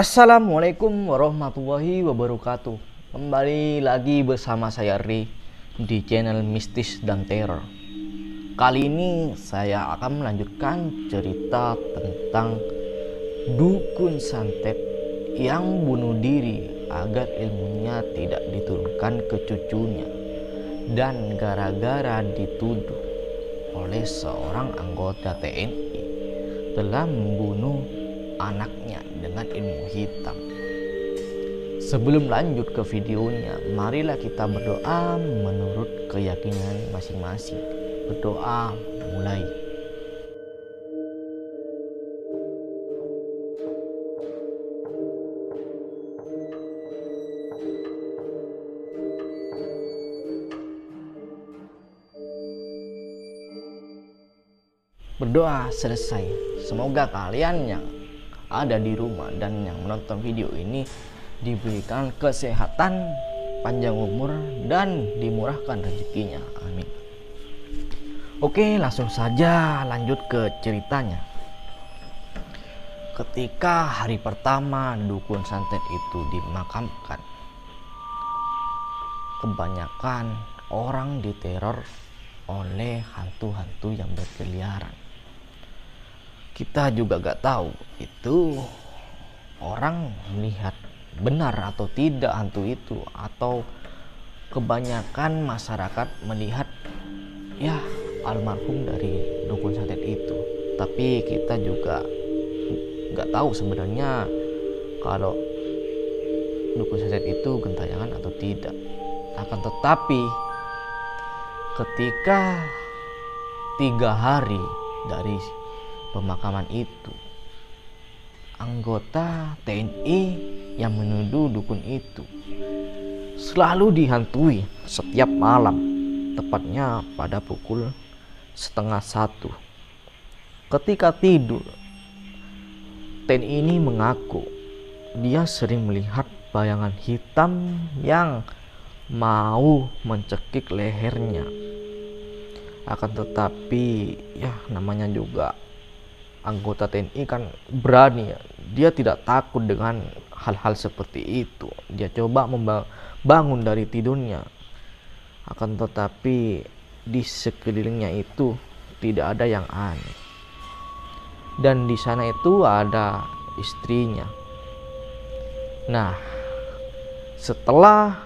Assalamualaikum warahmatullahi wabarakatuh. Kembali lagi bersama saya Ri di channel Mistis dan Teror. Kali ini saya akan melanjutkan cerita tentang dukun santet yang bunuh diri agar ilmunya tidak diturunkan ke cucunya, dan gara-gara dituduh oleh seorang anggota TNI telah membunuh anaknya dengan ilmu hitam. Sebelum lanjut ke videonya, marilah kita berdoa menurut keyakinan masing-masing. Berdoa mulai. Berdoa selesai. Semoga kalian yang ada di rumah dan yang menonton video ini diberikan kesehatan, panjang umur, dan dimurahkan rezekinya. Amin. Oke, langsung saja lanjut ke ceritanya. Ketika hari pertama dukun santet itu dimakamkan, kebanyakan orang diteror oleh hantu-hantu yang berkeliaran. Kita juga gak tahu itu orang melihat benar atau tidak hantu itu, atau kebanyakan masyarakat melihat ya almarhum dari dukun santet itu. Tapi kita juga gak tahu sebenarnya kalau dukun santet itu gentayangan atau tidak. Akan tetapi ketika 3 hari dari pemakaman itu, anggota TNI yang menuduh dukun itu selalu dihantui setiap malam, tepatnya pada pukul 12:30. Ketika tidur, TNI ini mengaku dia sering melihat bayangan hitam yang mau mencekik lehernya. Akan tetapi ya namanya juga anggota TNI kan berani ya. Dia tidak takut dengan hal-hal seperti itu. Dia coba membangun dari tidurnya. Akan tetapi di sekelilingnya itu tidak ada yang aneh. Dan di sana itu ada istrinya. Nah, setelah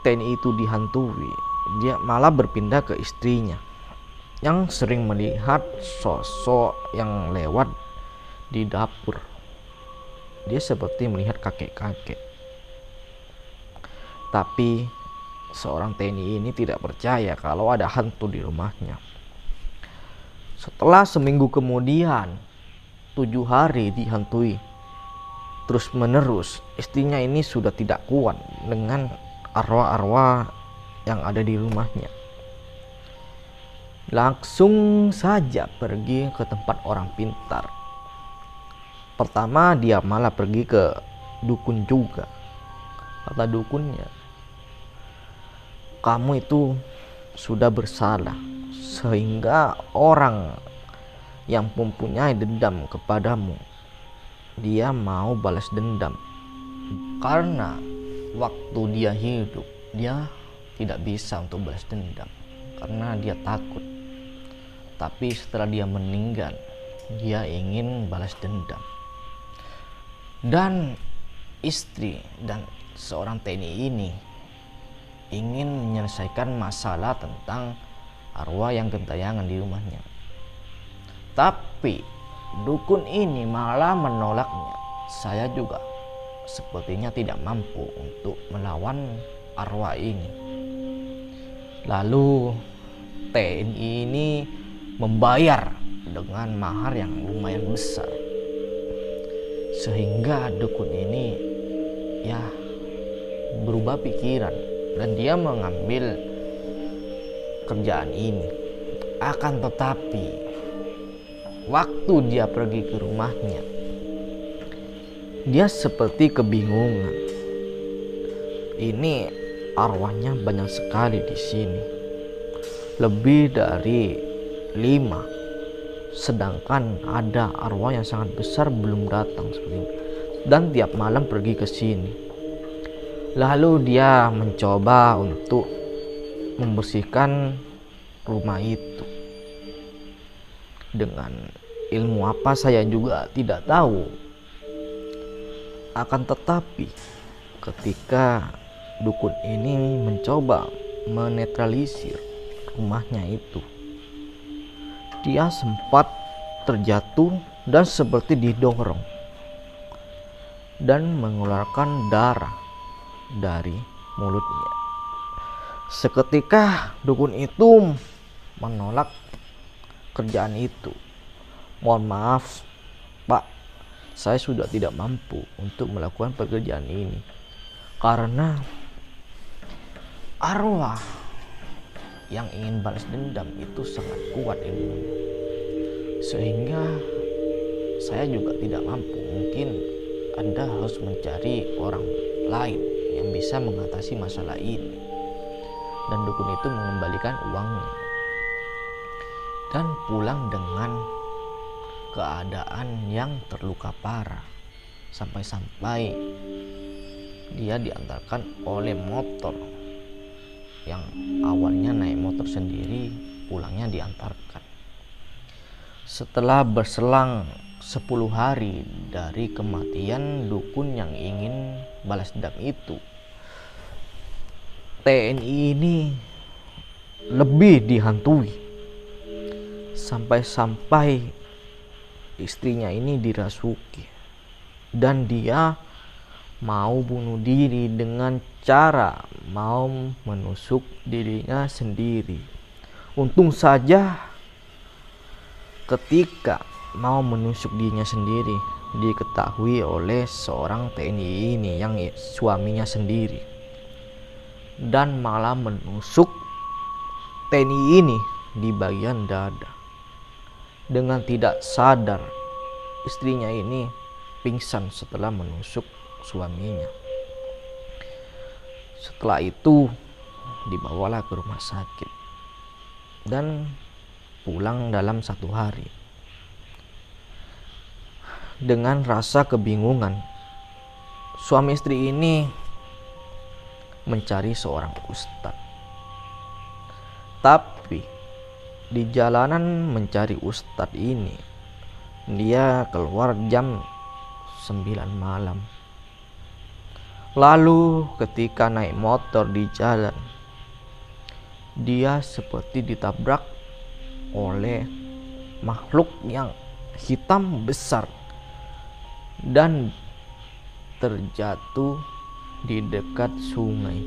TNI itu dihantui, dia malah berpindah ke istrinya yang sering melihat sosok yang lewat di dapur. Dia seperti melihat kakek-kakek. Tapi seorang TNI ini tidak percaya kalau ada hantu di rumahnya. Setelah seminggu kemudian, 7 hari dihantui terus menerus, istrinya ini sudah tidak kuat dengan arwah-arwah yang ada di rumahnya. Langsung saja pergi ke tempat orang pintar. Pertama dia malah pergi ke dukun juga. Kata dukunnya, kamu itu sudah bersalah sehingga orang yang mempunyai dendam kepadamu, dia mau balas dendam. Karena waktu dia hidup, dia tidak bisa untuk balas dendam karena dia takut. Tapi setelah dia meninggal, dia ingin balas dendam. Dan istri dan seorang TNI ini ingin menyelesaikan masalah tentang arwah yang gentayangan di rumahnya. Tapi dukun ini malah menolaknya. Saya juga sepertinya tidak mampu untuk melawan arwah ini. Lalu TNI ini membayar dengan mahar yang lumayan besar, sehingga dukun ini ya berubah pikiran dan dia mengambil kerjaan ini. Akan tetapi waktu dia pergi ke rumahnya, dia seperti kebingungan. Ini arwahnya banyak sekali di sini, lebih dari 5. sedangkan ada arwah yang sangat besar belum datang seperti ini, dan tiap malam pergi ke sini. Lalu dia mencoba untuk membersihkan rumah itu. Dengan ilmu apa saya juga tidak tahu. Akan tetapi ketika dukun ini mencoba menetralisir rumahnya itu, dia sempat terjatuh dan seperti didorong dan mengeluarkan darah dari mulutnya. Seketika dukun itu menolak kerjaan itu. Mohon maaf, Pak, saya sudah tidak mampu untuk melakukan pekerjaan ini karena arwah yang ingin balas dendam itu sangat kuat ilmunya, sehingga saya juga tidak mampu. Mungkin Anda harus mencari orang lain yang bisa mengatasi masalah ini. Dan dukun itu mengembalikan uangnya dan pulang dengan keadaan yang terluka parah, sampai-sampai dia diantarkan oleh motor. Yang awalnya naik motor sendiri, pulangnya diantarkan. Setelah berselang 10 hari dari kematian dukun yang ingin balas dendam itu, TNI ini lebih dihantui, sampai-sampai istrinya ini dirasuki dan dia mau bunuh diri dengan cara mau menusuk dirinya sendiri. Untung saja ketika mau menusuk dirinya sendiri diketahui oleh seorang TNI ini yang suaminya sendiri, dan malah menusuk TNI ini di bagian dada. Dengan tidak sadar, istrinya ini pingsan setelah menusuk suaminya. Setelah itu dibawalah ke rumah sakit dan pulang dalam 1 hari. Dengan rasa kebingungan, suami istri ini mencari seorang ustadz. Tapi di jalanan mencari ustadz ini, dia keluar jam 9 malam. Lalu ketika naik motor di jalan, dia seperti ditabrak oleh makhluk yang hitam besar dan terjatuh di dekat sungai.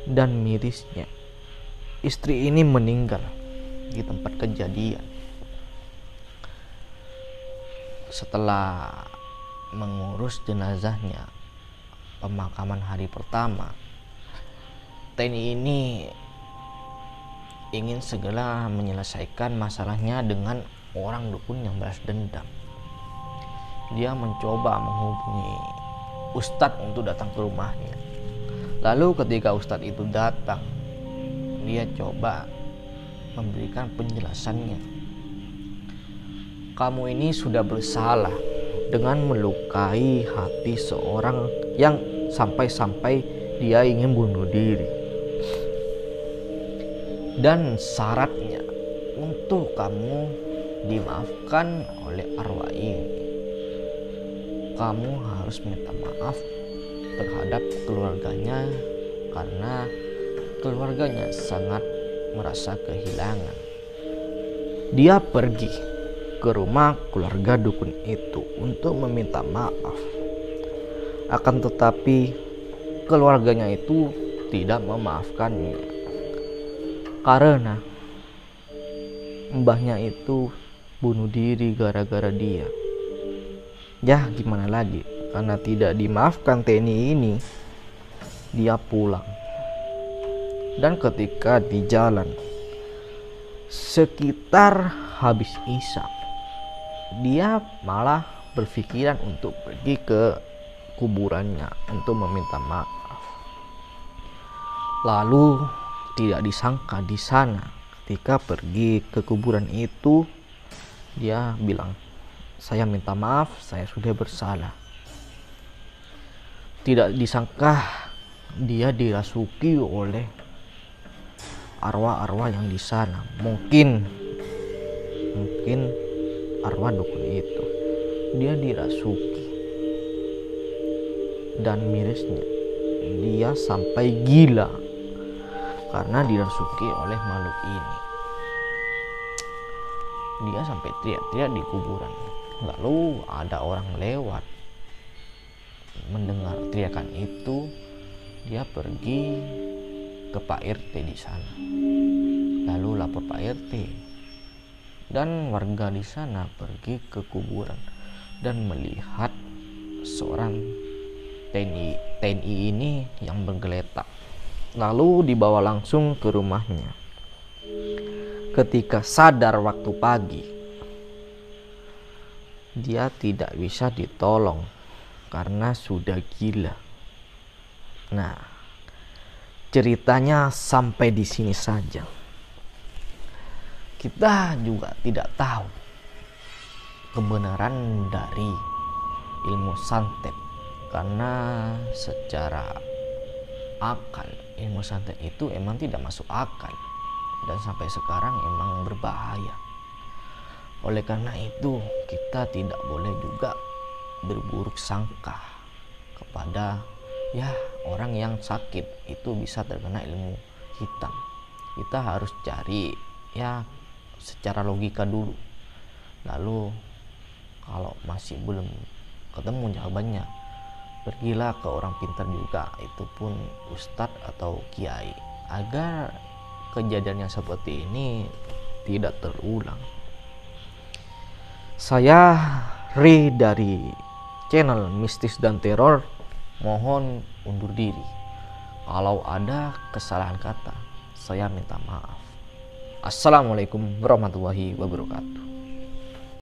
Dan mirisnya, istri ini meninggal di tempat kejadian. Setelah mengurus jenazahnya, pemakaman hari pertama, TNI ini ingin segera menyelesaikan masalahnya dengan orang dukun yang balas dendam. Dia mencoba menghubungi ustadz untuk datang ke rumahnya. Lalu ketika ustadz itu datang, dia coba memberikan penjelasannya. Kamu ini sudah bersalah dengan melukai hati seorang yang sampai-sampai dia ingin bunuh diri. Dan syaratnya untuk kamu dimaafkan oleh arwah ini, kamu harus minta maaf terhadap keluarganya karena keluarganya sangat merasa kehilangan. Dia pergi ke rumah keluarga dukun itu untuk meminta maaf. Akan tetapi keluarganya itu tidak memaafkannya karena mbahnya itu bunuh diri gara-gara dia. Ya gimana lagi, karena tidak dimaafkan TNI ini, dia pulang. Dan ketika di jalan sekitar habis isya, dia malah berpikiran untuk pergi ke kuburannya untuk meminta maaf. Lalu tidak disangka di sana ketika pergi ke kuburan itu, Dia bilang, saya minta maaf, saya sudah bersalah. Tidak disangka dia dirasuki oleh arwah-arwah yang di sana. Mungkin arwah dukun itu. Dia dirasuki, dan mirisnya dia sampai gila karena dirasuki oleh makhluk ini. Dia sampai teriak-teriak di kuburan. Lalu ada orang lewat, mendengar teriakan itu. Dia pergi ke Pak RT di sana, lalu lapor Pak RT, dan warga di sana pergi ke kuburan dan melihat seorang TNI ini yang bergeletak, lalu dibawa langsung ke rumahnya. Ketika sadar waktu pagi, dia tidak bisa ditolong karena sudah gila. Nah, ceritanya sampai di sini saja. Kita juga tidak tahu kebenaran dari ilmu santet, karena secara akal ilmu santet itu emang tidak masuk akal dan sampai sekarang emang berbahaya. Oleh karena itu kita tidak boleh juga berburuk sangka kepada orang yang sakit itu bisa terkena ilmu hitam. Kita harus cari secara logika dulu, lalu kalau masih belum ketemu jawabannya, pergilah ke orang pintar juga, itu pun ustadz atau kiai, agar kejadian yang seperti ini tidak terulang. Saya Ri dari channel Mistis dan Teror mohon undur diri. Kalau ada kesalahan kata, saya minta maaf. Assalamualaikum warahmatullahi wabarakatuh.